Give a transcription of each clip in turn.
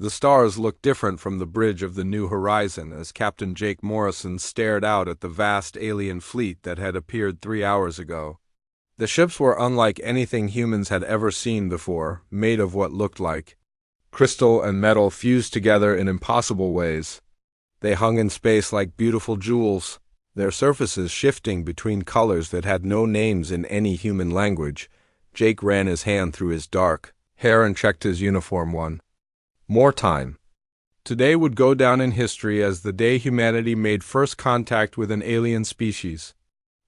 The stars looked different from the bridge of the New Horizon as Captain Jake Morrison stared out at the vast alien fleet that had appeared 3 hours ago. The ships were unlike anything humans had ever seen before, made of what looked like crystal and metal fused together in impossible ways. They hung in space like beautiful jewels, their surfaces shifting between colors that had no names in any human language. Jake ran his hand through his dark hair and checked his uniform one more time. Today would go down in history as the day humanity made first contact with an alien species.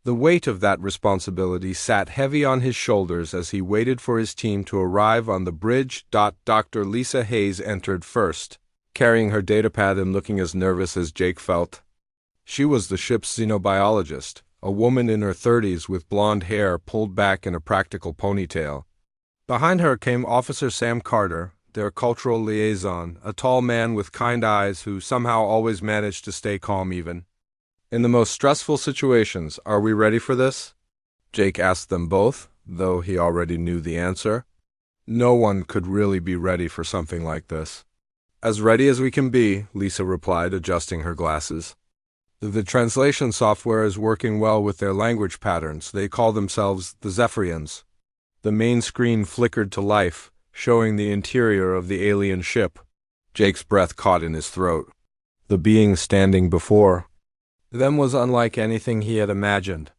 The weight of that responsibility sat heavy on his shoulders as he waited for his team to arrive on the bridge. Dr. Lisa Hayes entered first, carrying her datapad and looking as nervous as Jake felt. She was the ship's xenobiologist, a woman in her 30s with blonde hair pulled back in a practical ponytail. Behind her came Officer Sam Carter, their cultural liaison, a tall man with kind eyes who somehow always managed to stay calm even in the most stressful situations. "Are we ready for this?" Jake asked them both, though he already knew the answer. No one could really be ready for something like this. "As ready as we can be," Lisa replied, adjusting her glasses. "The translation software is working well with their language patterns. They call themselves the Zephyrians." The main screen flickered to life, showing the interior of the alien ship. Jake's breath caught in his throat. The being standing before them was unlike anything he had imagined.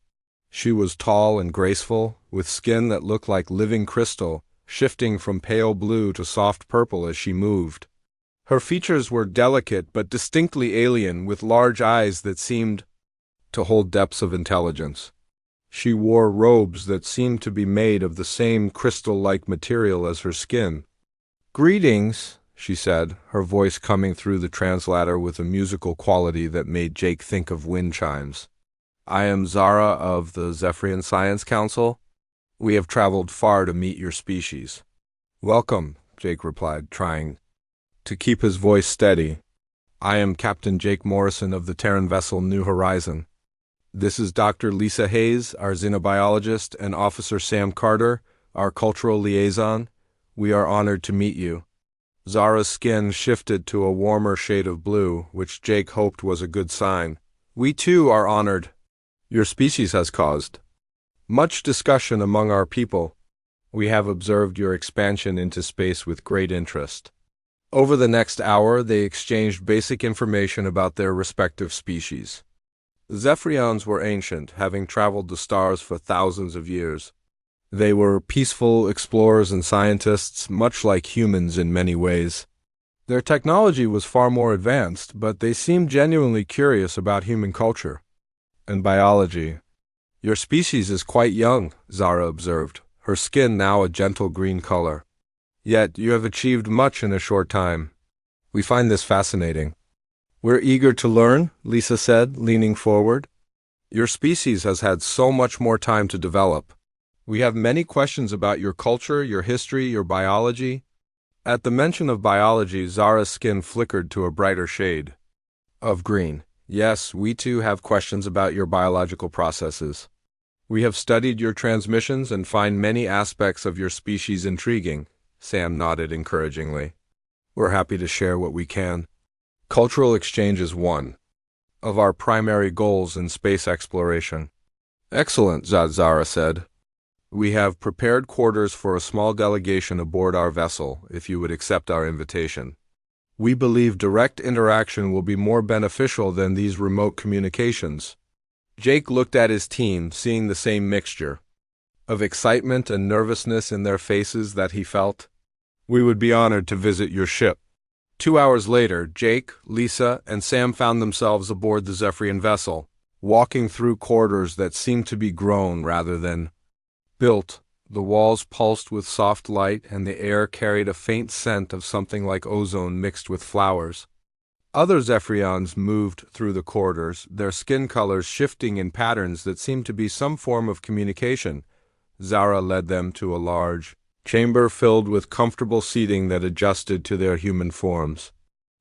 She was tall and graceful, with skin that looked like living crystal, shifting from pale blue to soft purple as she moved. Her features were delicate but distinctly alien, with large eyes that seemed to hold depths of intelligence. She wore robes that seemed to be made of the same crystal-like material as her skin. "Greetings," she said, her voice coming through the translator with a musical quality that made Jake think of wind chimes. "I am Zara of the Zephyrian Science Council. We have traveled far to meet your species." "Welcome," Jake replied, trying to keep his voice steady. "I am Captain Jake Morrison of the Terran vessel New Horizon. This is Dr. Lisa Hayes, our xenobiologist, and Officer Sam Carter, our cultural liaison. We are honored to meet you." Zara's skin shifted to a warmer shade of blue, which Jake hoped was a good sign. "We too are honored. Your species has caused much discussion among our people. We have observed your expansion into space with great interest." Over the next hour, they exchanged basic information about their respective species. The Zephyrians were ancient, having traveled the stars for thousands of years. They were peaceful explorers and scientists, much like humans in many ways. Their technology was far more advanced, but they seemed genuinely curious about human culture and biology. "Your species is quite young," Zara observed, her skin now a gentle green color. "Yet you have achieved much in a short time. We find this fascinating." "We're eager to learn," Lisa said, leaning forward. "Your species has had so much more time to develop. We have many questions about your culture, your history, your biology." At the mention of biology, Zara's skin flickered to a brighter shade of green. "Yes, we too have questions about your biological processes. We have studied your transmissions and find many aspects of your species intriguing." Sam nodded encouragingly. "We're happy to share what we can. Cultural exchange is one of our primary goals in space exploration." "Excellent," Zara said. "We have prepared quarters for a small delegation aboard our vessel, if you would accept our invitation. We believe direct interaction will be more beneficial than these remote communications." Jake looked at his team, seeing the same mixture of excitement and nervousness in their faces that he felt. "We would be honored to visit your ship." 2 hours later, Jake, Lisa, and Sam found themselves aboard the Zephyrian vessel, walking through corridors that seemed to be grown rather than built. The walls pulsed with soft light, and the air carried a faint scent of something like ozone mixed with flowers. Other Zephyrians moved through the corridors, their skin colors shifting in patterns that seemed to be some form of communication. Zara led them to a large chamber filled with comfortable seating that adjusted to their human forms.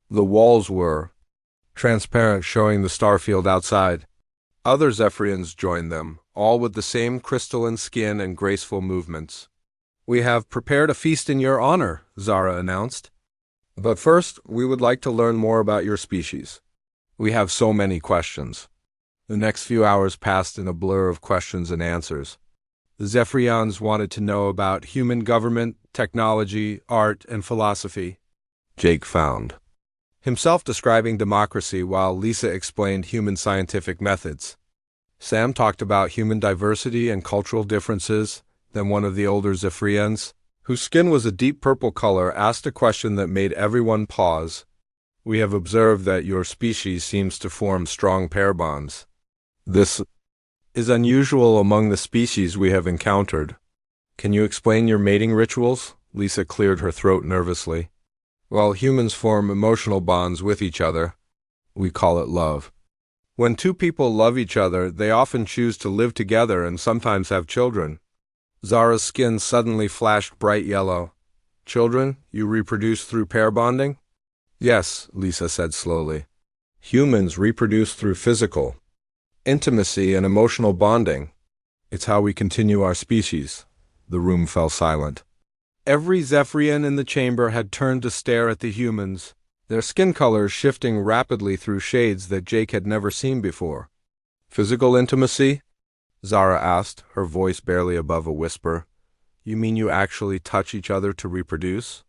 The walls were transparent, showing the starfield outside. Other Zephyrians joined them, all with the same crystalline skin and graceful movements. "We have prepared a feast in your honor," Zara announced. But first, we would like to learn more about your species. We have so many questions. The next few hours passed in a blur of questions and answers. The Zephyrians wanted to know about human government, technology, art, and philosophy. Jake found himself describing democracy while Lisa explained human scientific methods. Sam talked about human diversity and cultural differences. Then one of the older Zephyrians, whose skin was a deep purple color, asked a question that made everyone pause. We have observed that your species seems to form strong pair bonds. This is unusual among the species we have encountered. Can you explain your mating rituals? Lisa cleared her throat nervously. While humans form emotional bonds with each other, we call it love. When two people love each other, they often choose to live together and sometimes have children. Zara's skin suddenly flashed bright yellow. Children, you reproduce through pair bonding? Yes, Lisa said slowly. Humans reproduce through physical intimacy and emotional bonding. It's how we continue our species. The room fell silent. Every Zephyrian in the chamber had turned to stare at the humans, their skin colors shifting rapidly through shades that Jake had never seen before. Physical intimacy? Zara asked, her voice barely above a whisper. You mean you actually touch each other to reproduce?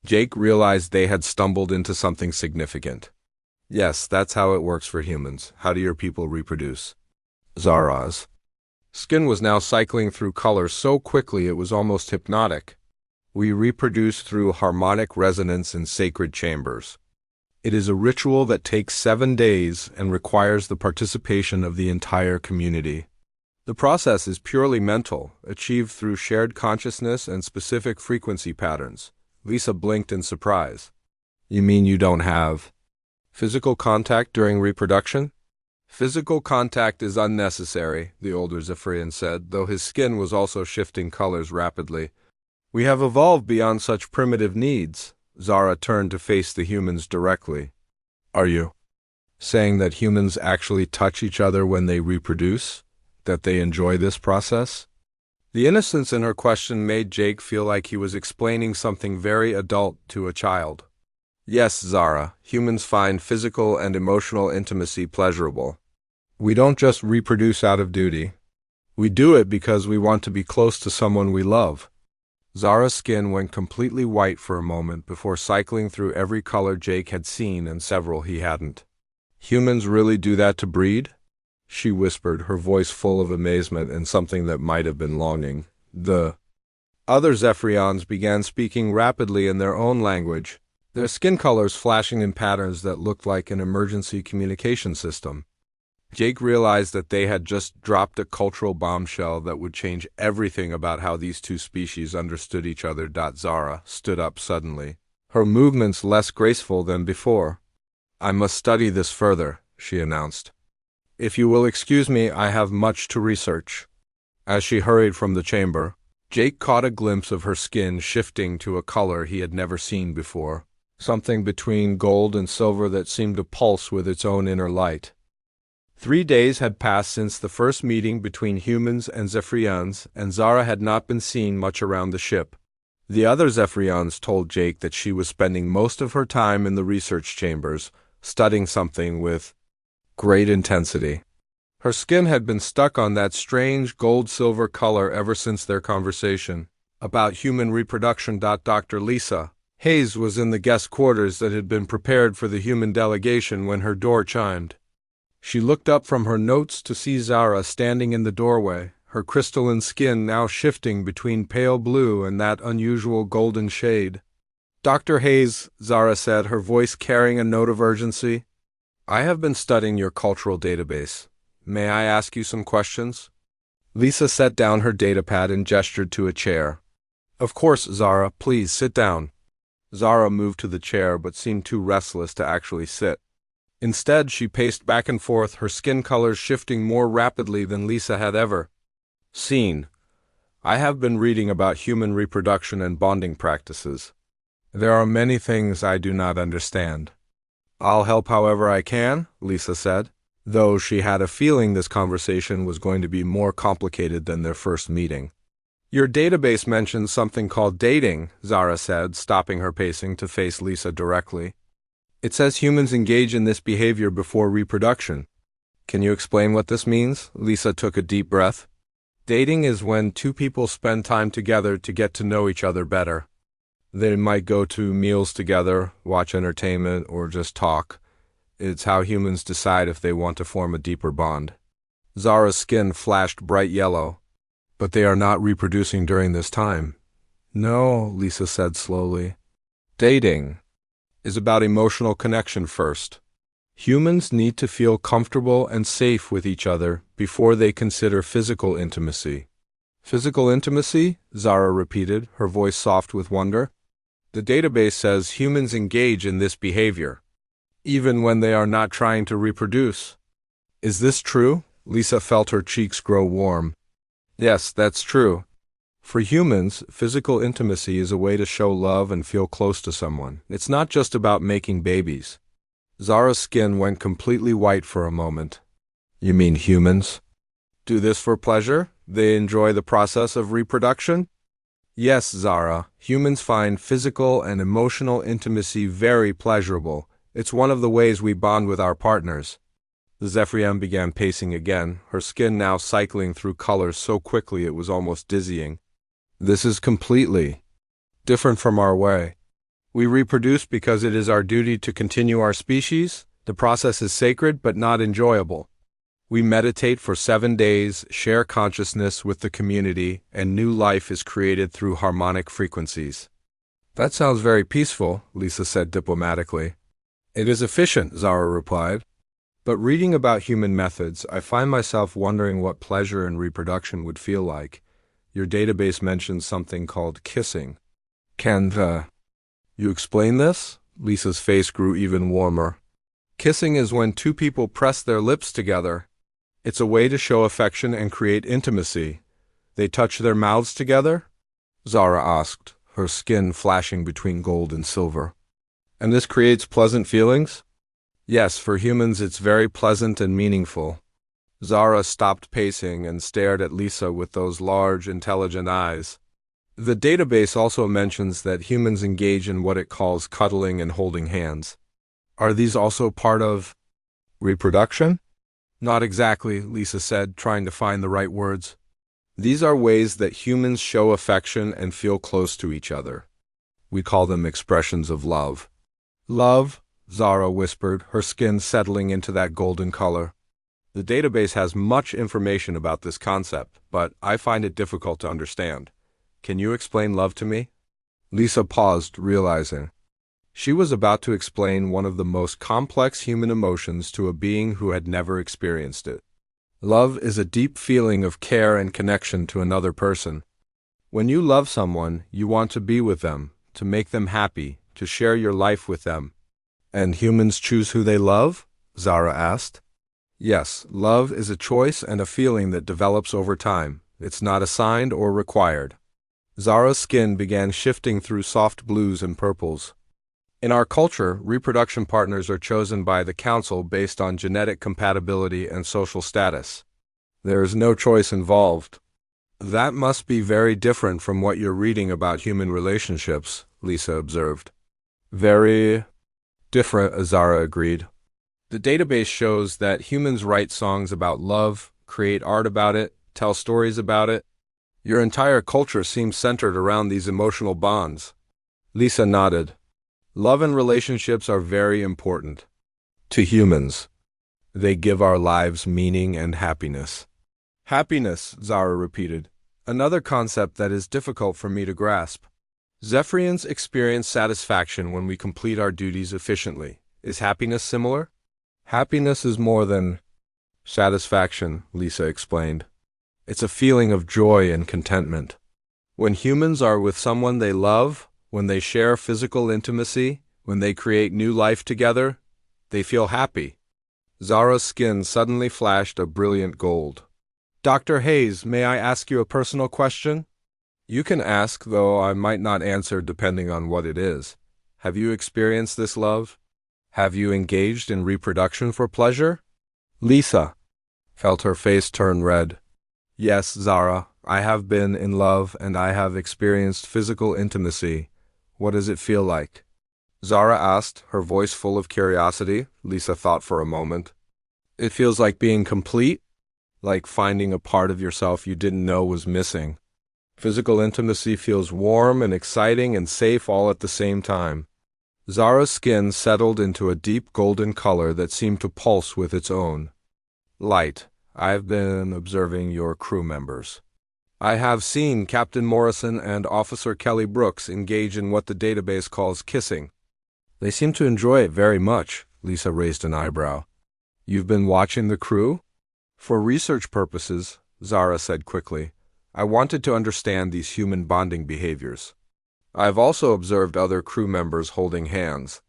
Jake realized they had stumbled into something significant. Yes, that's how it works for humans. How do your people reproduce? Zara's skin was now cycling through colors so quickly it was almost hypnotic. We reproduce through harmonic resonance in sacred chambers. It is a ritual that takes 7 days and requires the participation of the entire community. The process is purely mental, achieved through shared consciousness and specific frequency patterns. Lisa blinked in surprise. You mean you don't have physical contact during reproduction? Physical contact is unnecessary, the older Zephyrian said, though his skin was also shifting colors rapidly. We have evolved beyond such primitive needs. Zara turned to face the humans directly. Are you saying that humans actually touch each other when they reproduce? That they enjoy this process? The innocence in her question made Jake feel like he was explaining something very adult to a child. Yes, Zara, humans find physical and emotional intimacy pleasurable. We don't just reproduce out of duty. We do it because we want to be close to someone we love. Zara's skin went completely white for a moment before cycling through every color Jake had seen and several he hadn't. Humans really do that to breed? She whispered, her voice full of amazement and something that might have been longing. The other Zephyrians began speaking rapidly in their own language, their skin colors flashing in patterns that looked like an emergency communication system. Jake realized that they had just dropped a cultural bombshell that would change everything about how these two species understood each other. Zara stood up suddenly, her movements less graceful than before. I must study this further, she announced. If you will excuse me, I have much to research. As she hurried from the chamber, Jake caught a glimpse of her skin shifting to a color he had never seen before, something between gold and silver that seemed to pulse with its own inner light. 3 days had passed since the first meeting between humans and Zephyrians, and Zara had not been seen much around the ship. The other Zephyrians told Jake that she was spending most of her time in the research chambers, studying something with great intensity. Her skin had been stuck on that strange gold-silver color ever since their conversation about human reproduction. Dr. Lisa Hayes was in the guest quarters that had been prepared for the human delegation when her door chimed. She looked up from her notes to see Zara standing in the doorway, her crystalline skin now shifting between pale blue and that unusual golden shade. Dr. Hayes, Zara said, her voice carrying a note of urgency. I have been studying your cultural database. May I ask you some questions? Lisa set down her datapad and gestured to a chair. Of course, Zara, please sit down. Zara moved to the chair but seemed too restless to actually sit. Instead, she paced back and forth, her skin colors shifting more rapidly than Lisa had ever seen. I have been reading about human reproduction and bonding practices. There are many things I do not understand. I'll help however I can, Lisa said, though she had a feeling this conversation was going to be more complicated than their first meeting. Your database mentions something called dating, Zara said, stopping her pacing to face Lisa directly. It says humans engage in this behavior before reproduction. Can you explain what this means? Lisa took a deep breath. Dating is when two people spend time together to get to know each other better. They might go to meals together, watch entertainment, or just talk. It's how humans decide if they want to form a deeper bond. Zara's skin flashed bright yellow. But they are not reproducing during this time. No, Lisa said slowly. Dating is about emotional connection first. Humans need to feel comfortable and safe with each other before they consider physical intimacy. Physical intimacy? Zara repeated, her voice soft with wonder. The database says humans engage in this behavior, even when they are not trying to reproduce. Is this true? Lisa felt her cheeks grow warm. Yes, that's true. For humans, physical intimacy is a way to show love and feel close to someone. It's not just about making babies. Zara's skin went completely white for a moment. You mean humans do this for pleasure? They enjoy the process of reproduction? Yes, Zara. Humans find physical and emotional intimacy very pleasurable. It's one of the ways we bond with our partners. Zephyriam began pacing again, her skin now cycling through colors so quickly it was almost dizzying. This is completely different from our way. We reproduce because it is our duty to continue our species. The process is sacred but not enjoyable. We meditate for 7 days, share consciousness with the community, and new life is created through harmonic frequencies. That sounds very peaceful, Lisa said diplomatically. It is efficient, Zara replied. But reading about human methods, I find myself wondering what pleasure in reproduction would feel like. Your database mentions something called kissing. Can you explain this? Lisa's face grew even warmer. Kissing is when two people press their lips together. It's a way to show affection and create intimacy. They touch their mouths together? Zara asked, her skin flashing between gold and silver. And this creates pleasant feelings? Yes, for humans it's very pleasant and meaningful. Zara stopped pacing and stared at Lisa with those large, intelligent eyes. The database also mentions that humans engage in what it calls cuddling and holding hands. Are these also part of reproduction? Not exactly, Lisa said, trying to find the right words. These are ways that humans show affection and feel close to each other. We call them expressions of love. Love? Zara whispered, her skin settling into that golden color. The database has much information about this concept, but I find it difficult to understand. Can you explain love to me? Lisa paused, realizing she was about to explain one of the most complex human emotions to a being who had never experienced it. Love is a deep feeling of care and connection to another person. When you love someone, you want to be with them, to make them happy, to share your life with them. And humans choose who they love? Zara asked. Yes, love is a choice and a feeling that develops over time. It's not assigned or required. Zara's skin began shifting through soft blues and purples. In our culture, reproduction partners are chosen by the council based on genetic compatibility and social status. There is no choice involved. That must be very different from what you're reading about human relationships, Lisa observed. Very different, Zara agreed. The database shows that humans write songs about love, create art about it, tell stories about it. Your entire culture seems centered around these emotional bonds. Lisa nodded. Love and relationships are very important to humans. They give our lives meaning and happiness. Happiness, Zara repeated, another concept that is difficult for me to grasp. Zephyrians experience satisfaction when we complete our duties efficiently. Is happiness similar? Happiness is more than satisfaction, Lisa explained. It's a feeling of joy and contentment. When humans are with someone they love, when they share physical intimacy, when they create new life together, they feel happy. Zara's skin suddenly flashed a brilliant gold. Dr. Hayes, may I ask you a personal question? You can ask, though I might not answer depending on what it is. Have you experienced this love? Have you engaged in reproduction for pleasure? Lisa felt her face turn red. Yes, Zara, I have been in love and I have experienced physical intimacy. What does it feel like? Zara asked, her voice full of curiosity. Lisa thought for a moment. It feels like being complete, like finding a part of yourself you didn't know was missing. Physical intimacy feels warm and exciting and safe all at the same time. Zara's skin settled into a deep golden color that seemed to pulse with its own light. I've been observing your crew members. I have seen Captain Morrison and Officer Kelly Brooks engage in what the database calls kissing. They seem to enjoy it very much. Lisa raised an eyebrow. You've been watching the crew? For research purposes, Zara said quickly. I wanted to understand these human bonding behaviors. I've also observed other crew members holding hands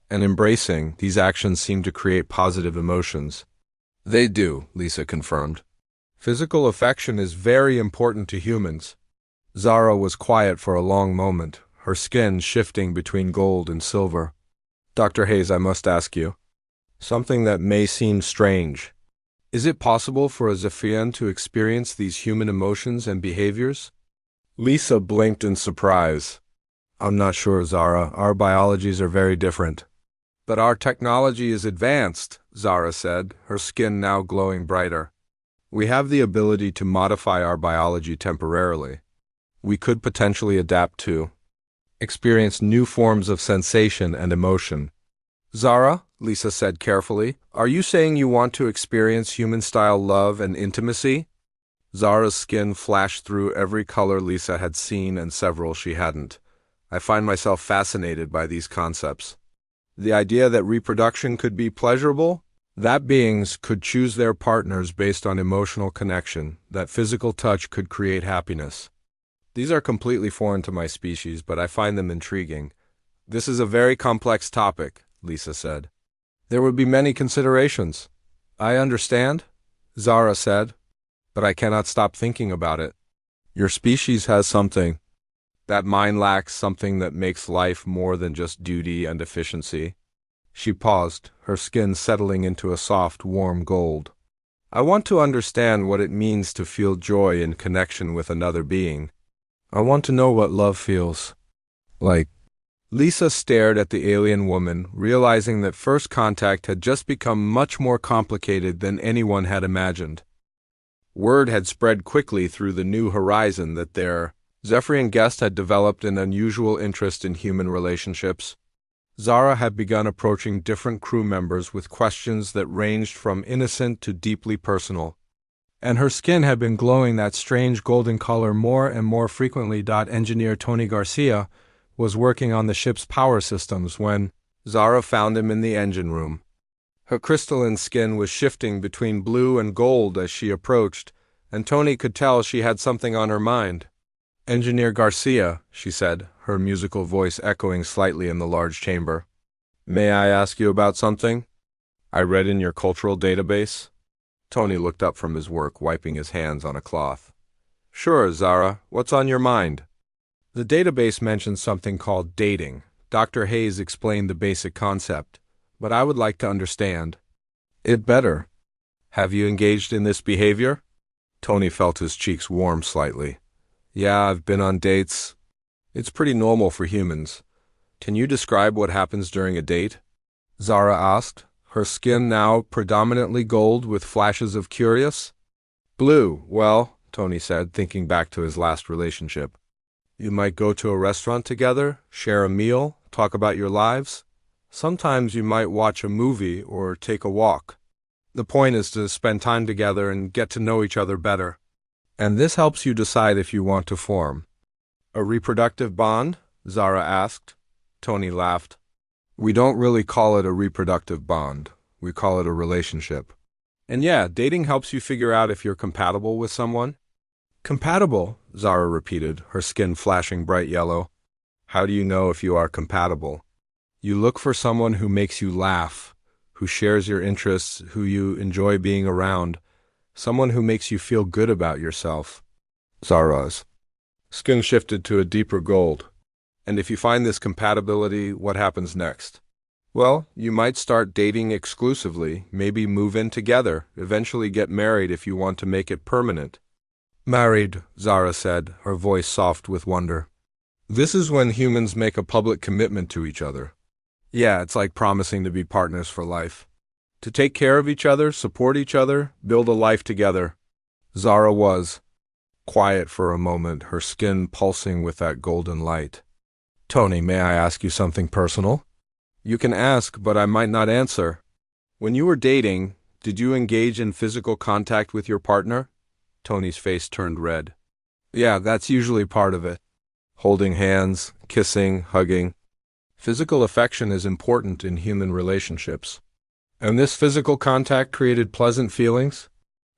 and embracing. These actions seem to create positive emotions. They do, Lisa confirmed. Physical affection is very important to humans. Zara was quiet for a long moment, her skin shifting between gold and silver. Dr. Hayes, I must ask you something that may seem strange. Is it possible for a Zephian to experience these human emotions and behaviors? Lisa blinked in surprise. I'm not sure, Zara. Our biologies are very different. But our technology is advanced, Zara said, her skin now glowing brighter. We have the ability to modify our biology temporarily. We could potentially adapt to experience new forms of sensation and emotion. Zara, Lisa said carefully, are you saying you want to experience human-style love and intimacy? Zara's skin flashed through every color Lisa had seen and several she hadn't. I find myself fascinated by these concepts. The idea that reproduction could be pleasurable, that beings could choose their partners based on emotional connection, that physical touch could create happiness. These are completely foreign to my species, but I find them intriguing. This is a very complex topic, Lisa said. There would be many considerations. I understand, Zara said, but I cannot stop thinking about it. Your species has something that mine lacks, something that makes life more than just duty and efficiency. She paused, her skin settling into a soft, warm gold. I want to understand what it means to feel joy in connection with another being. I want to know what love feels like. Lisa stared at the alien woman, realizing that first contact had just become much more complicated than anyone had imagined. Word had spread quickly through the New Horizon that their Zephyrian guest had developed an unusual interest in human relationships. Zara had begun approaching different crew members with questions that ranged from innocent to deeply personal. And her skin had been glowing that strange golden color more and more frequently. Engineer Tony Garcia was working on the ship's power systems when Zara found him in the engine room. Her crystalline skin was shifting between blue and gold as she approached, and Tony could tell she had something on her mind. Engineer Garcia, she said, her musical voice echoing slightly in the large chamber. May I ask you about something? I read in your cultural database. Tony looked up from his work, wiping his hands on a cloth. Sure, Zara, what's on your mind? The database mentions something called dating. Dr. Hayes explained the basic concept, but I would like to understand it better. Have you engaged in this behavior? Tony felt his cheeks warm slightly. Yeah, I've been on dates. It's pretty normal for humans. Can you describe what happens during a date? Zara asked, her skin now predominantly gold with flashes of curious. Blue, well, Tony said, thinking back to his last relationship. You might go to a restaurant together, share a meal, talk about your lives. Sometimes you might watch a movie or take a walk. The point is to spend time together and get to know each other better. And this helps you decide if you want to form a reproductive bond? Zara asked. Tony laughed. We don't really call it a reproductive bond. We call it a relationship. And yeah, dating helps you figure out if you're compatible with someone. Compatible, Zara repeated, her skin flashing bright yellow. How do you know if you are compatible? You look for someone who makes you laugh, who shares your interests, who you enjoy being around. Someone who makes you feel good about yourself. Zara's skin shifted to a deeper gold. And if you find this compatibility, what happens next? Well, you might start dating exclusively, maybe move in together, eventually get married if you want to make it permanent. Married, Zara said, her voice soft with wonder. This is when humans make a public commitment to each other. Yeah, it's like promising to be partners for life. To take care of each other, support each other, build a life together. Zara was quiet for a moment, her skin pulsing with that golden light. Tony, may I ask you something personal? You can ask, but I might not answer. When you were dating, did you engage in physical contact with your partner? Tony's face turned red. Yeah, that's usually part of it. Holding hands, kissing, hugging. Physical affection is important in human relationships. And this physical contact created pleasant feelings?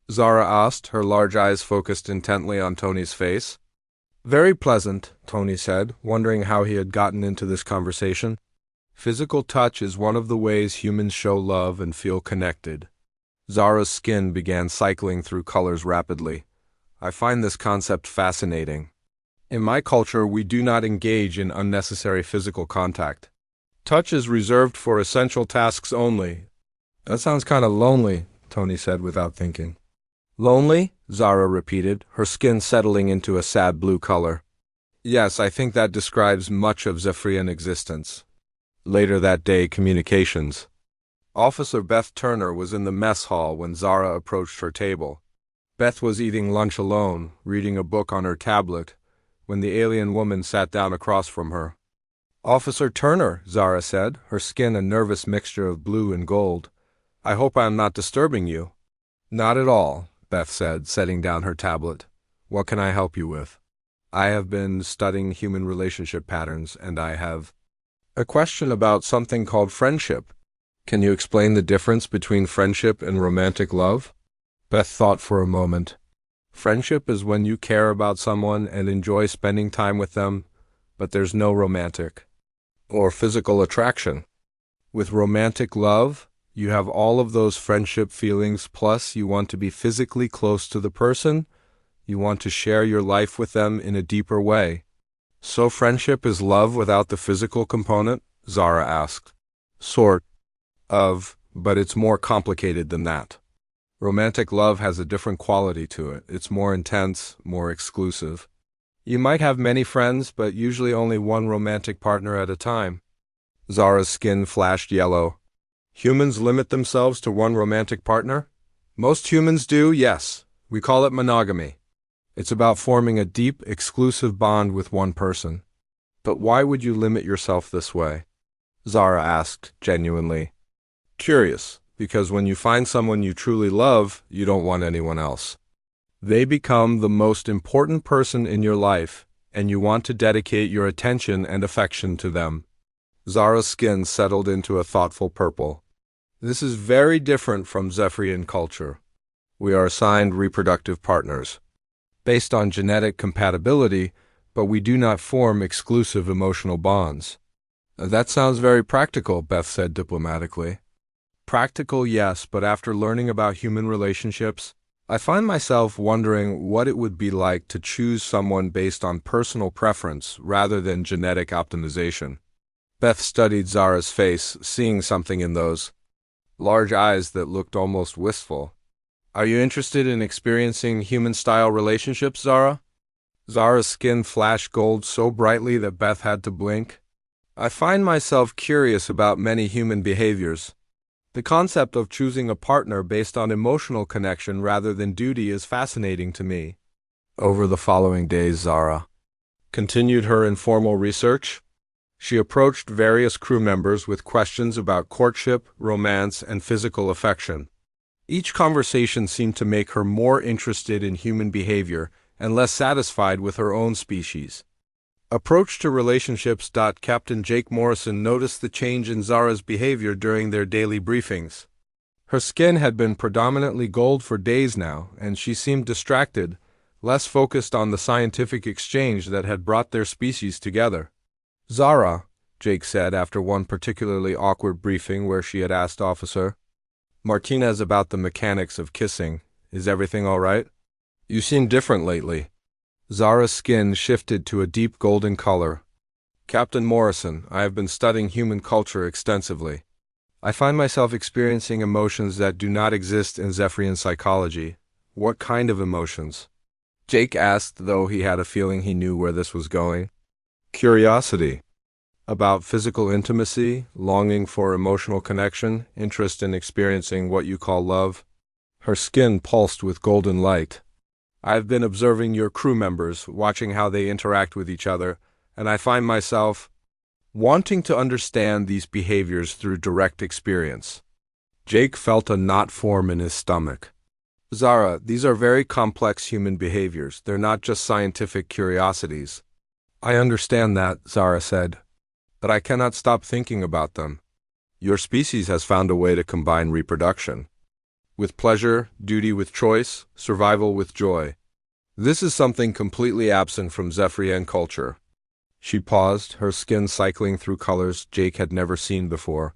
Zara asked, her large eyes focused intently on Tony's face. Very pleasant, Tony said, wondering how he had gotten into this conversation. Physical touch is one of the ways humans show love and feel connected. Zara's skin began cycling through colors rapidly. I find this concept fascinating. In my culture, we do not engage in unnecessary physical contact. Touch is reserved for essential tasks only. That sounds kind of lonely, Tony said without thinking. Lonely? Zara repeated, her skin settling into a sad blue color. Yes, I think that describes much of Zephyrian existence. Later that day, communications. Officer Beth Turner was in the mess hall when Zara approached her table. Beth was eating lunch alone, reading a book on her tablet, when the alien woman sat down across from her. Officer Turner, Zara said, her skin a nervous mixture of blue and gold. I hope I am not disturbing you. Not at all, Beth said, setting down her tablet. What can I help you with? I have been studying human relationship patterns, and I have a question about something called friendship. Can you explain the difference between friendship and romantic love? Beth thought for a moment. Friendship is when you care about someone and enjoy spending time with them, but there's no romantic or physical attraction. With romantic love, you have all of those friendship feelings, plus you want to be physically close to the person, you want to share your life with them in a deeper way. So friendship is love without the physical component? Zara asked. Sort of, but it's more complicated than that. Romantic love has a different quality to it. It's more intense, more exclusive. You might have many friends, but usually only one romantic partner at a time. Zara's skin flashed yellow. Humans limit themselves to one romantic partner? Most humans do, yes. We call it monogamy. It's about forming a deep, exclusive bond with one person. But why would you limit yourself this way? Zara asked, genuinely. Curious, because when you find someone you truly love, you don't want anyone else. They become the most important person in your life, and you want to dedicate your attention and affection to them. Zara's skin settled into a thoughtful purple. This is very different from Zephyrian culture. We are assigned reproductive partners, based on genetic compatibility, but we do not form exclusive emotional bonds. That sounds very practical, Beth said diplomatically. Practical, yes, but after learning about human relationships, I find myself wondering what it would be like to choose someone based on personal preference rather than genetic optimization. Beth studied Zara's face, seeing something in those large eyes that looked almost wistful. Are you interested in experiencing human-style relationships, Zara? Zara's skin flashed gold so brightly that Beth had to blink. I find myself curious about many human behaviors. The concept of choosing a partner based on emotional connection rather than duty is fascinating to me. Over the following days, Zara continued her informal research. She approached various crew members with questions about courtship, romance, and physical affection. Each conversation seemed to make her more interested in human behavior and less satisfied with her own species. Approach to relationships. Captain Jake Morrison noticed the change in Zara's behavior during their daily briefings. Her skin had been predominantly gold for days now, and she seemed distracted, less focused on the scientific exchange that had brought their species together. Zara, Jake said after one particularly awkward briefing where she had asked Officer Martinez about the mechanics of kissing, is everything all right? You seem different lately. Zara's skin shifted to a deep golden color. Captain Morrison, I have been studying human culture extensively. I find myself experiencing emotions that do not exist in Zephyrian psychology. What kind of emotions? Jake asked, though he had a feeling he knew where this was going. Curiosity. About physical intimacy, longing for emotional connection, interest in experiencing what you call love. Her skin pulsed with golden light. I've been observing your crew members, watching how they interact with each other, and I find myself wanting to understand these behaviors through direct experience. Jake felt a knot form in his stomach. Zara, these are very complex human behaviors. They're not just scientific curiosities. I understand that, Zara said, but I cannot stop thinking about them. Your species has found a way to combine reproduction with pleasure, duty with choice, survival with joy. This is something completely absent from Zephyrian culture. She paused, her skin cycling through colors Jake had never seen before.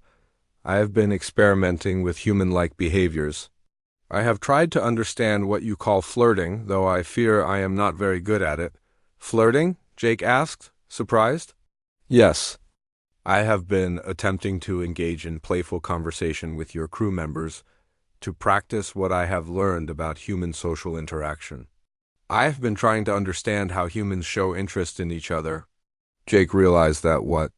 I have been experimenting with human-like behaviors. I have tried to understand what you call flirting, though I fear I am not very good at it. Flirting? Jake asked, surprised. Yes. I have been attempting to engage in playful conversation with your crew members to practice what I have learned about human social interaction. I have been trying to understand how humans show interest in each other. Jake realized that what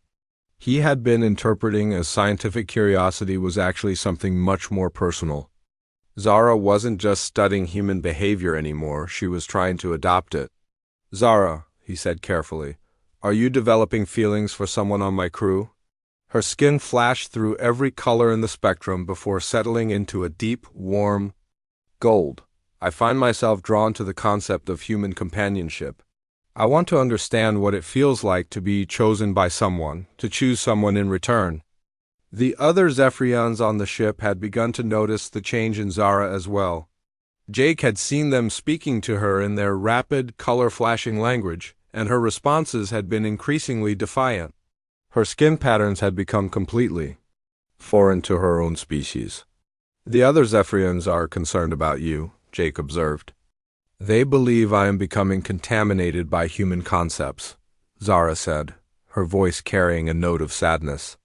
he had been interpreting as scientific curiosity was actually something much more personal. Zara wasn't just studying human behavior anymore, she was trying to adopt it. Zara, he said carefully, are you developing feelings for someone on my crew? Her skin flashed through every color in the spectrum before settling into a deep, warm gold. I find myself drawn to the concept of human companionship. I want to understand what it feels like to be chosen by someone, to choose someone in return. The other Zephyrians on the ship had begun to notice the change in Zara as well. Jake had seen them speaking to her in their rapid, color-flashing language, and her responses had been increasingly defiant. Her skin patterns had become completely foreign to her own species. The other Zephyrians are concerned about you, Jake observed. They believe I am becoming contaminated by human concepts, Zara said, her voice carrying a note of sadness.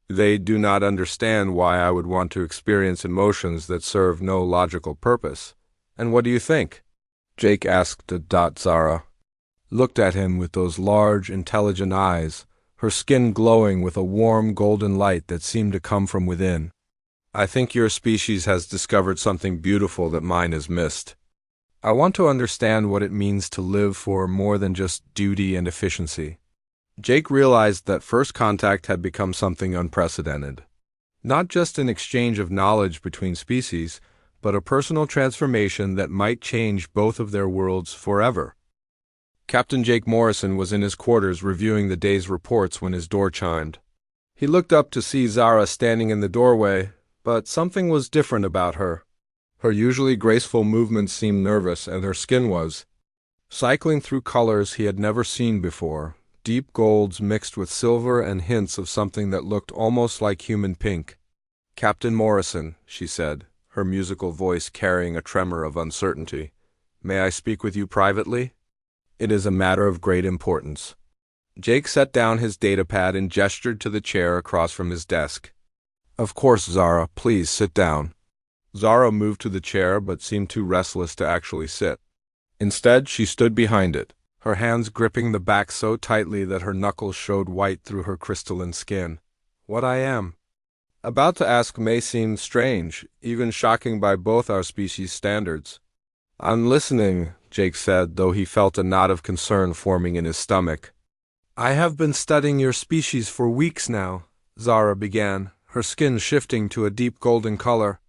They do not understand why I would want to experience emotions that serve no logical purpose. And what do you think? Jake asked. Zara looked at him with those large, intelligent eyes, her skin glowing with a warm golden light that seemed to come from within. I think your species has discovered something beautiful that mine has missed. I want to understand what it means to live for more than just duty and efficiency. Jake realized that first contact had become something unprecedented. Not just an exchange of knowledge between species, but a personal transformation that might change both of their worlds forever. Captain Jake Morrison was in his quarters reviewing the day's reports when his door chimed. He looked up to see Zara standing in the doorway, but something was different about her. Her usually graceful movements seemed nervous, and her skin was cycling through colors he had never seen before, deep golds mixed with silver and hints of something that looked almost like human pink. Captain Morrison, she said, her musical voice carrying a tremor of uncertainty. May I speak with you privately? It is a matter of great importance. Jake set down his datapad and gestured to the chair across from his desk. Of course, Zara, please sit down. Zara moved to the chair but seemed too restless to actually sit. Instead, she stood behind it, her hands gripping the back so tightly that her knuckles showed white through her crystalline skin. What I am about to ask may seem strange, even shocking by both our species' standards. I'm listening, Jake said, though he felt a knot of concern forming in his stomach. I have been studying your species for weeks now, Zara began, her skin shifting to a deep golden color.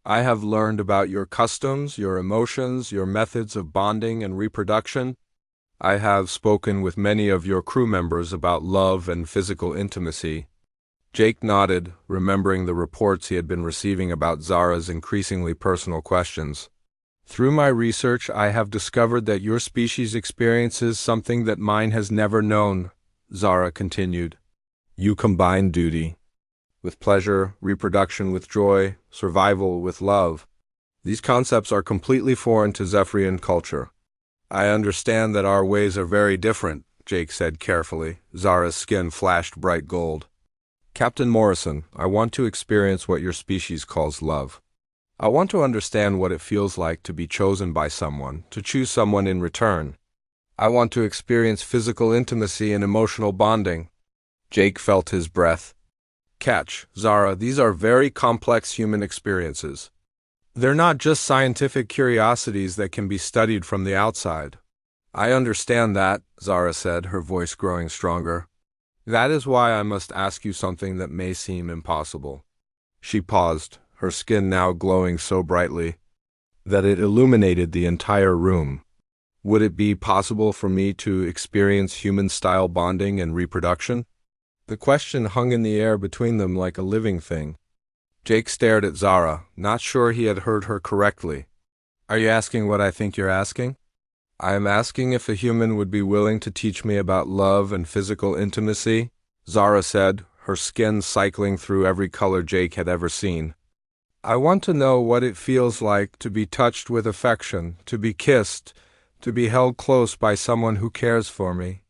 I have learned about your customs, your emotions, your methods of bonding and reproduction. I have spoken with many of your crew members about love and physical intimacy. Jake nodded, remembering the reports he had been receiving about Zara's increasingly personal questions. Through my research, I have discovered that your species experiences something that mine has never known, Zara continued. You combine duty with pleasure, reproduction with joy, survival with love. These concepts are completely foreign to Zephyrian culture. I understand that our ways are very different, Jake said carefully. Zara's skin flashed bright gold. Captain Morrison, I want to experience what your species calls love. I want to understand what it feels like to be chosen by someone, to choose someone in return. I want to experience physical intimacy and emotional bonding. Jake felt his breath. Catch, Zara, these are very complex human experiences. They're not just scientific curiosities that can be studied from the outside. I understand that, Zara said, her voice growing stronger. That is why I must ask you something that may seem impossible. She paused, her skin now glowing so brightly that it illuminated the entire room. Would it be possible for me to experience human-style bonding and reproduction? The question hung in the air between them like a living thing. Jake stared at Zara, not sure he had heard her correctly. Are you asking what I think you're asking? I am asking if a human would be willing to teach me about love and physical intimacy, Zara said, her skin cycling through every color Jake had ever seen. I want to know what it feels like to be touched with affection, to be kissed, to be held close by someone who cares for me.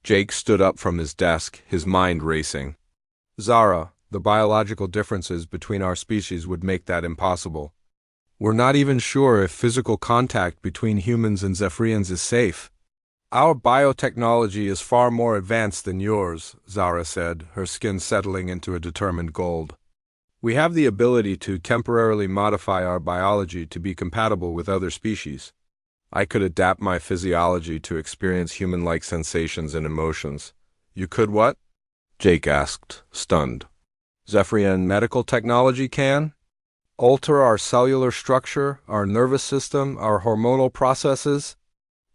Jake stood up from his desk, his mind racing. Zara, the biological differences between our species would make that impossible. We're not even sure if physical contact between humans and Zephyrians is safe. Our biotechnology is far more advanced than yours, Zara said, her skin settling into a determined gold. We have the ability to temporarily modify our biology to be compatible with other species. I could adapt my physiology to experience human-like sensations and emotions. You could what? Jake asked, stunned. Zephyrian medical technology can? Alter our cellular structure, our nervous system, our hormonal processes?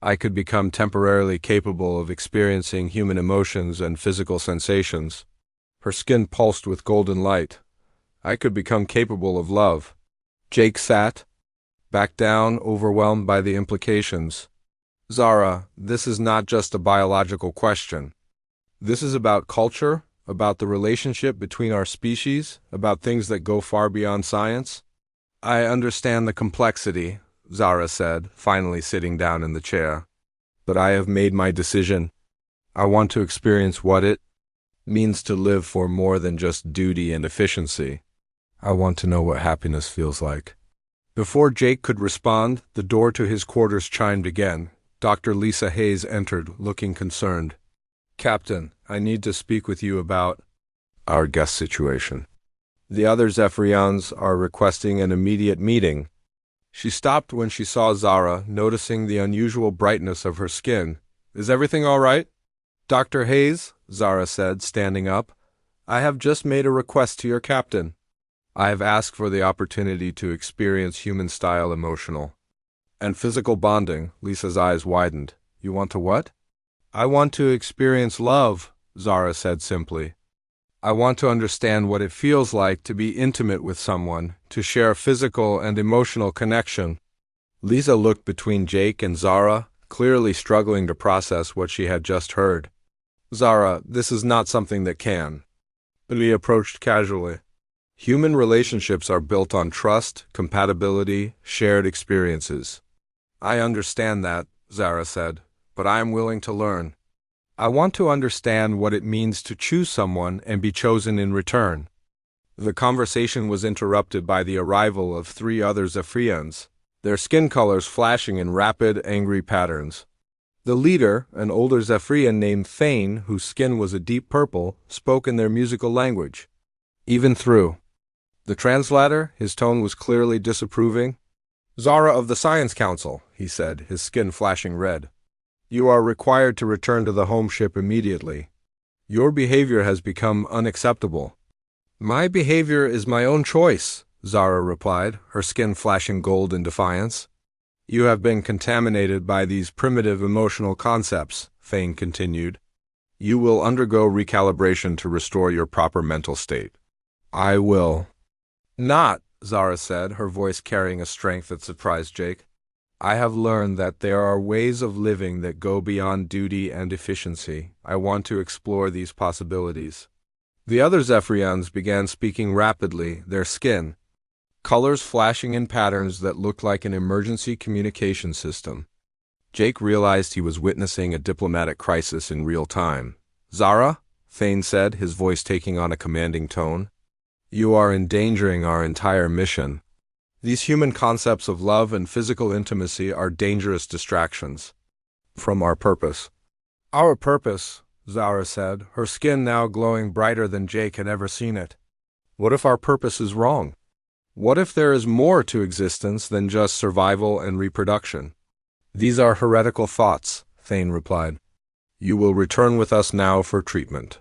I could become temporarily capable of experiencing human emotions and physical sensations. Her skin pulsed with golden light. I could become capable of love. Jake sat, back down, overwhelmed by the implications. Zara, this is not just a biological question. This is about culture, about the relationship between our species, about things that go far beyond science. I understand the complexity, Zara said, finally sitting down in the chair. But I have made my decision. I want to experience what it means to live for more than just duty and efficiency. I want to know what happiness feels like. Before Jake could respond, the door to his quarters chimed again. Dr. Lisa Hayes entered, looking concerned. Captain, I need to speak with you about our guest situation. The other Zephyrians are requesting an immediate meeting. She stopped when she saw Zara, noticing the unusual brightness of her skin. Is everything all right? Dr. Hayes, Zara said, standing up, I have just made a request to your captain. I have asked for the opportunity to experience human-style emotional and physical bonding. Lisa's eyes widened. You want to what? I want to experience love, Zara said simply. I want to understand what it feels like to be intimate with someone, to share a physical and emotional connection. Lisa looked between Jake and Zara, clearly struggling to process what she had just heard. Zara, this is not something that can. He approached casually. Human relationships are built on trust, compatibility, shared experiences. I understand that, Zara said, but I am willing to learn. I want to understand what it means to choose someone and be chosen in return. The conversation was interrupted by the arrival of 3 other Zephyrians, their skin colors flashing in rapid, angry patterns. The leader, an older Zephyrian named Thane, whose skin was a deep purple, spoke in their musical language. Even through the translator, his tone was clearly disapproving. Zara of the Science Council, he said, his skin flashing red. You are required to return to the home ship immediately. Your behavior has become unacceptable. My behavior is my own choice, Zara replied, her skin flashing gold in defiance. You have been contaminated by these primitive emotional concepts, Thane continued. You will undergo recalibration to restore your proper mental state. I will not, Zara said, her voice carrying a strength that surprised Jake. I have learned that there are ways of living that go beyond duty and efficiency. I want to explore these possibilities. The other Zephyrians began speaking rapidly, their skin, colors flashing in patterns that looked like an emergency communication system. Jake realized he was witnessing a diplomatic crisis in real time. Zara, Thane said, his voice taking on a commanding tone. You are endangering our entire mission. These human concepts of love and physical intimacy are dangerous distractions from our purpose. Our purpose, Zara said, her skin now glowing brighter than Jake had ever seen it. What if our purpose is wrong? What if there is more to existence than just survival and reproduction? These are heretical thoughts, Thane replied. You will return with us now for treatment.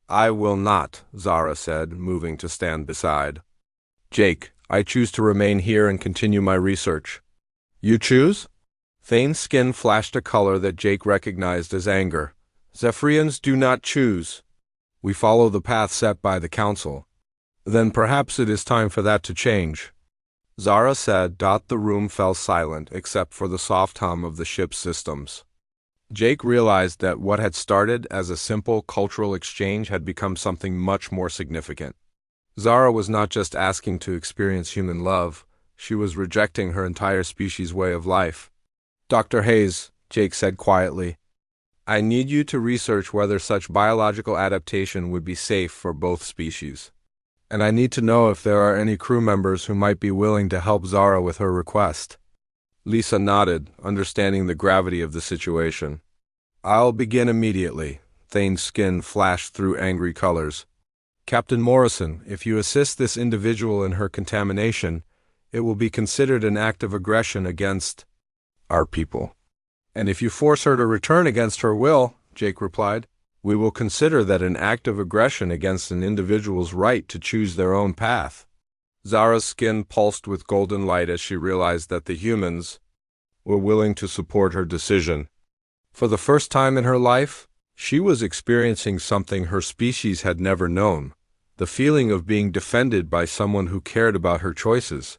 I will not, Zara said, moving to stand beside. Jake, I choose to remain here and continue my research. You choose? Thane's skin flashed a color that Jake recognized as anger. Zephyrians do not choose. We follow the path set by the Council. Then perhaps it is time for that to change. Zara said. The room fell silent except for the soft hum of the ship's systems. Jake realized that what had started as a simple cultural exchange had become something much more significant. Zara was not just asking to experience human love, she was rejecting her entire species' way of life. Dr. Hayes, Jake said quietly, I need you to research whether such biological adaptation would be safe for both species. And I need to know if there are any crew members who might be willing to help Zara with her request. Lisa nodded, understanding the gravity of the situation. I'll begin immediately. Thane's skin flashed through angry colors. Captain Morrison, if you assist this individual in her contamination, it will be considered an act of aggression against our people. And if you force her to return against her will, Jake replied, we will consider that an act of aggression against an individual's right to choose their own path. Zara's skin pulsed with golden light as she realized that the humans were willing to support her decision. For the first time in her life, she was experiencing something her species had never known, the feeling of being defended by someone who cared about her choices.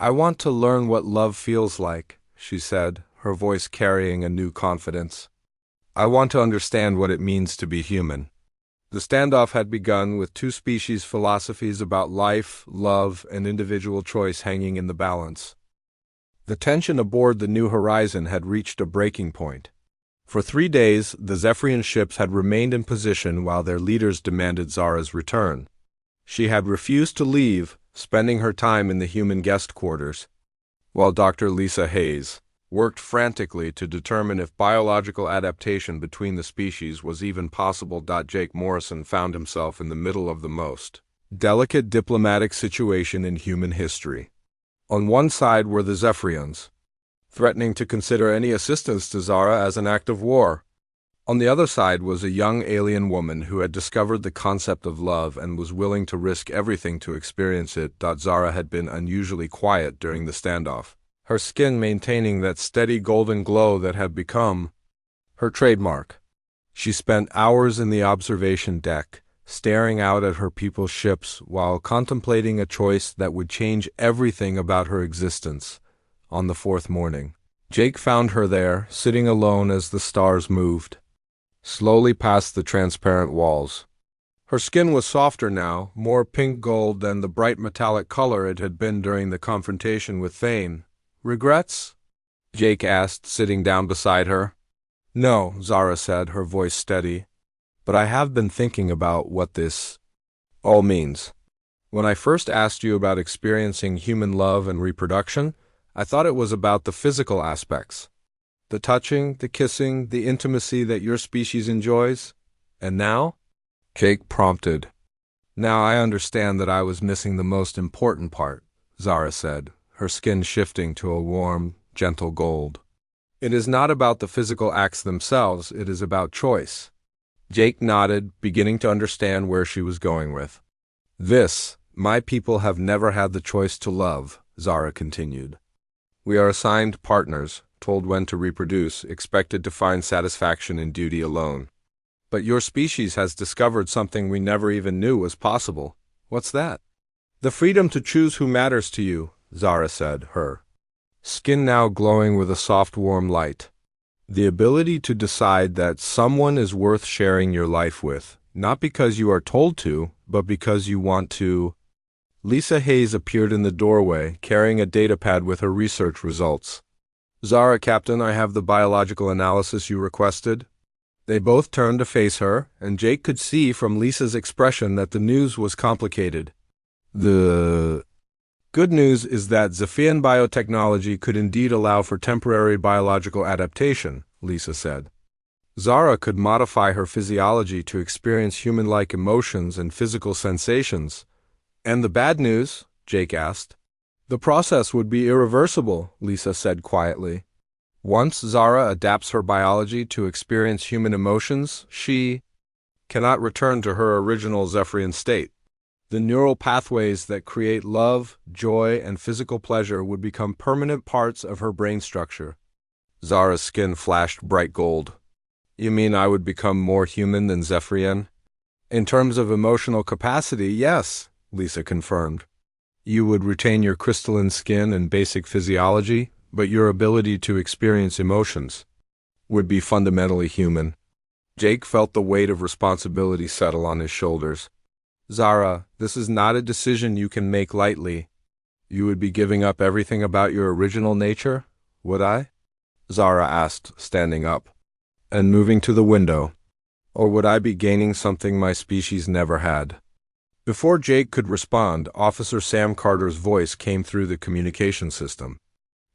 I want to learn what love feels like, she said, her voice carrying a new confidence. I want to understand what it means to be human. The standoff had begun with two species' philosophies about life, love, and individual choice hanging in the balance. The tension aboard the New Horizon had reached a breaking point. For 3 days, the Zephyrian ships had remained in position while their leaders demanded Zara's return. She had refused to leave, spending her time in the human guest quarters, while Dr. Lisa Hayes worked frantically to determine if biological adaptation between the species was even possible. Jake Morrison found himself in the middle of the most delicate diplomatic situation in human history. On one side were the Zephyrians, threatening to consider any assistance to Zara as an act of war. On the other side was a young alien woman who had discovered the concept of love and was willing to risk everything to experience it. Zara had been unusually quiet during the standoff, her skin maintaining that steady golden glow that had become her trademark. She spent hours in the observation deck, staring out at her people's ships while contemplating a choice that would change everything about her existence. On the 4th morning, Jake found her there, sitting alone as the stars moved slowly past the transparent walls. Her skin was softer now, more pink gold than the bright metallic color it had been during the confrontation with Thane. Regrets? Jake asked, sitting down beside her. No, Zara said, her voice steady. But I have been thinking about what this all means. When I first asked you about experiencing human love and reproduction, I thought it was about the physical aspects. The touching, the kissing, the intimacy that your species enjoys. And now? Jake prompted. Now I understand that I was missing the most important part, Zara said, her skin shifting to a warm, gentle gold. It is not about the physical acts themselves, it is about choice. Jake nodded, beginning to understand where she was going with. My people have never had the choice to love, Zara continued. We are assigned partners, told when to reproduce, expected to find satisfaction in duty alone. But your species has discovered something we never even knew was possible. What's that? The freedom to choose who matters to you, Zara said, her skin now glowing with a soft, warm light. The ability to decide that someone is worth sharing your life with, not because you are told to, but because you want to. Lisa Hayes appeared in the doorway, carrying a datapad with her research results. Zara, Captain, I have the biological analysis you requested. They both turned to face her, and Jake could see from Lisa's expression that the news was complicated. Good news is that Zephian biotechnology could indeed allow for temporary biological adaptation, Lisa said. Zara could modify her physiology to experience human-like emotions and physical sensations. And the bad news? Jake asked. The process would be irreversible, Lisa said quietly. Once Zara adapts her biology to experience human emotions, she cannot return to her original Zephyrian state. The neural pathways that create love, joy, and physical pleasure would become permanent parts of her brain structure. Zara's skin flashed bright gold. You mean I would become more human than Zephyrian? In terms of emotional capacity, yes, Lisa confirmed. You would retain your crystalline skin and basic physiology, but your ability to experience emotions would be fundamentally human. Jake felt the weight of responsibility settle on his shoulders. Zara, this is not a decision you can make lightly. You would be giving up everything about your original nature, would I? Zara asked, standing up and moving to the window. Or would I be gaining something my species never had? Before Jake could respond, Officer Sam Carter's voice came through the communication system.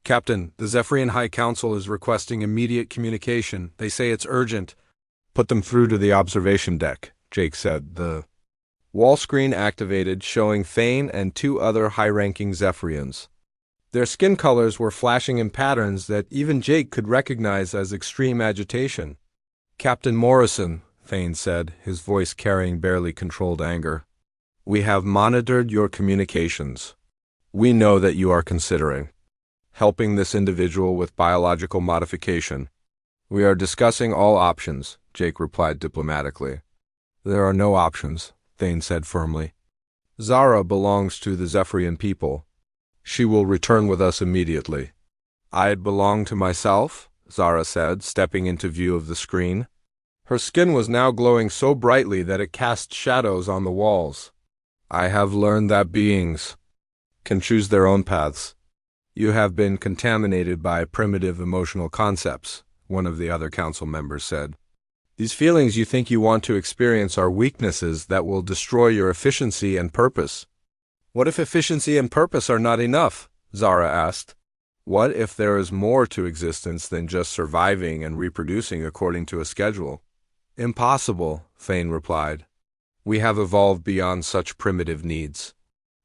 Captain, the Zephyrian High Council is requesting immediate communication. They say it's urgent. Put them through to the observation deck, Jake said. The wall screen activated, showing Thane and two other high-ranking Zephyrians. Their skin colors were flashing in patterns that even Jake could recognize as extreme agitation. Captain Morrison, Thane said, his voice carrying barely controlled anger. We have monitored your communications. We know that you are considering helping this individual with biological modification. We are discussing all options, Jake replied diplomatically. There are no options, Thane said firmly. Zara belongs to the Zephyrian people. She will return with us immediately. I'd belong to myself, Zara said, stepping into view of the screen. Her skin was now glowing so brightly that it cast shadows on the walls. I have learned that beings can choose their own paths. You have been contaminated by primitive emotional concepts, one of the other council members said. These feelings you think you want to experience are weaknesses that will destroy your efficiency and purpose. What if efficiency and purpose are not enough? Zara asked. What if there is more to existence than just surviving and reproducing according to a schedule? Impossible, Thane replied. We have evolved beyond such primitive needs.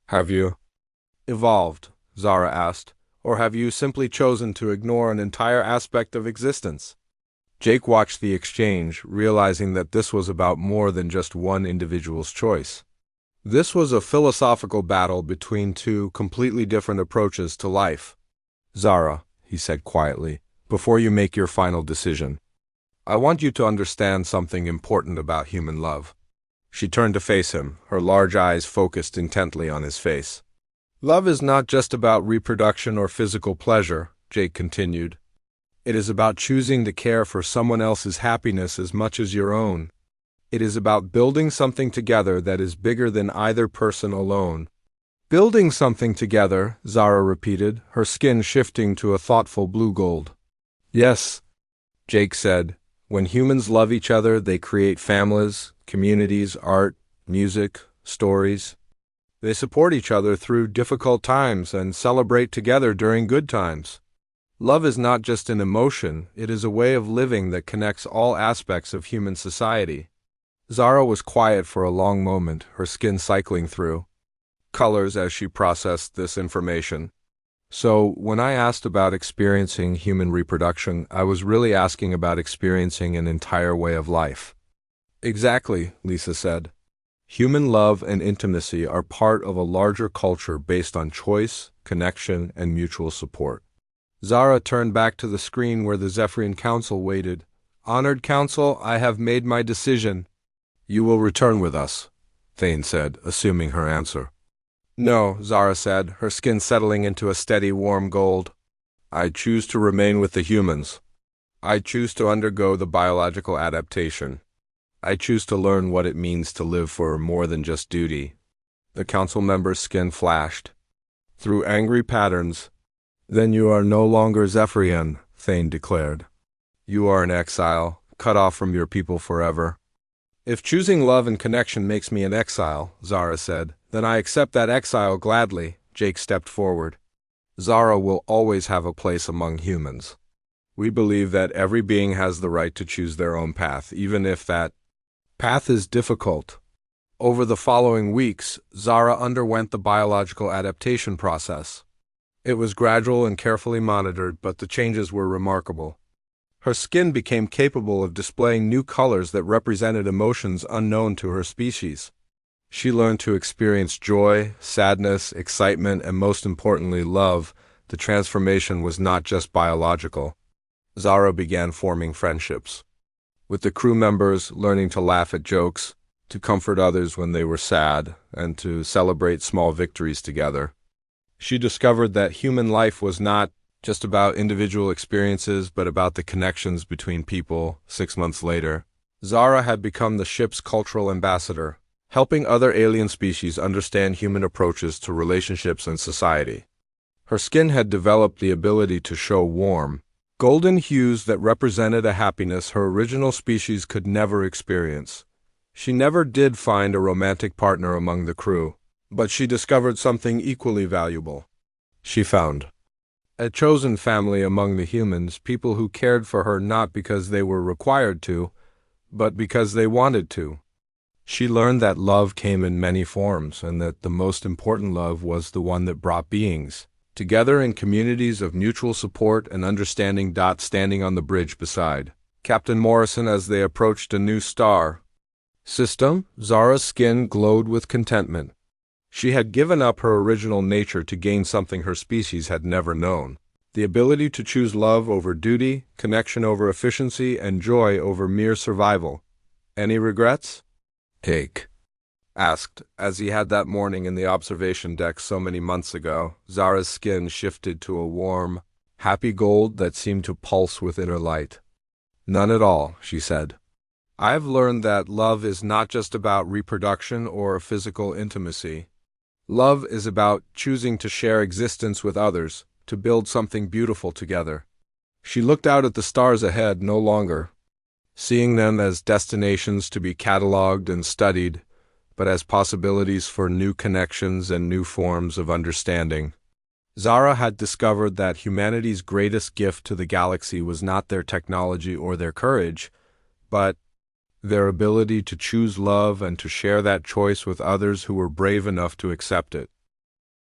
Have you evolved? Zara asked. Or have you simply chosen to ignore an entire aspect of existence? Jake watched the exchange, realizing that this was about more than just one individual's choice. This was a philosophical battle between two completely different approaches to life. Zara, he said quietly, before you make your final decision, I want you to understand something important about human love. She turned to face him, her large eyes focused intently on his face. Love is not just about reproduction or physical pleasure, Jake continued. It is about choosing to care for someone else's happiness as much as your own. It is about building something together that is bigger than either person alone. Building something together, Zara repeated, her skin shifting to a thoughtful blue-gold. Yes, Jake said. When humans love each other, they create families, communities, art, music, stories. They support each other through difficult times and celebrate together during good times. Love is not just an emotion, it is a way of living that connects all aspects of human society. Zara was quiet for a long moment, her skin cycling through colors as she processed this information. So, when I asked about experiencing human reproduction, I was really asking about experiencing an entire way of life. Exactly, Lisa said. Human love and intimacy are part of a larger culture based on choice, connection, and mutual support. Zara turned back to the screen where the Zephyrian Council waited. Honored Council, I have made my decision. You will return with us, Thane said, assuming her answer. No, Zara said, her skin settling into a steady, warm gold. I choose to remain with the humans. I choose to undergo the biological adaptation. I choose to learn what it means to live for more than just duty. The council member's skin flashed through angry patterns. Then you are no longer Zephyrian, Thane declared. You are an exile, cut off from your people forever. If choosing love and connection makes me an exile, Zara said, then I accept that exile gladly, Jake stepped forward. Zara will always have a place among humans. We believe that every being has the right to choose their own path, even if that path is difficult. Over the following weeks, Zara underwent the biological adaptation process. It was gradual and carefully monitored, but the changes were remarkable. Her skin became capable of displaying new colors that represented emotions unknown to her species. She learned to experience joy, sadness, excitement, and most importantly, love. The transformation was not just biological. Zara began forming friendships with the crew members, learning to laugh at jokes, to comfort others when they were sad, and to celebrate small victories together. She discovered that human life was not just about individual experiences, but about the connections between people. 6 months later, Zara had become the ship's cultural ambassador, helping other alien species understand human approaches to relationships and society. Her skin had developed the ability to show warm, golden hues that represented a happiness her original species could never experience. She never did find a romantic partner among the crew, but she discovered something equally valuable. She found a chosen family among the humans, people who cared for her not because they were required to, but because they wanted to. She learned that love came in many forms, and that the most important love was the one that brought beings together in communities of mutual support and understanding. Standing on the bridge beside Captain Morrison as they approached a new star system, Zara's skin glowed with contentment. She had given up her original nature to gain something her species had never known: the ability to choose love over duty, connection over efficiency, and joy over mere survival. Any regrets? Jake asked, as he had that morning in the observation deck so many months ago. Zara's skin shifted to a warm, happy gold that seemed to pulse with inner light. None at all, she said. I've learned that love is not just about reproduction or physical intimacy. Love is about choosing to share existence with others, to build something beautiful together. She looked out at the stars ahead, no longer seeing them as destinations to be catalogued and studied, but as possibilities for new connections and new forms of understanding. Zara had discovered that humanity's greatest gift to the galaxy was not their technology or their courage, but their ability to choose love and to share that choice with others who were brave enough to accept it.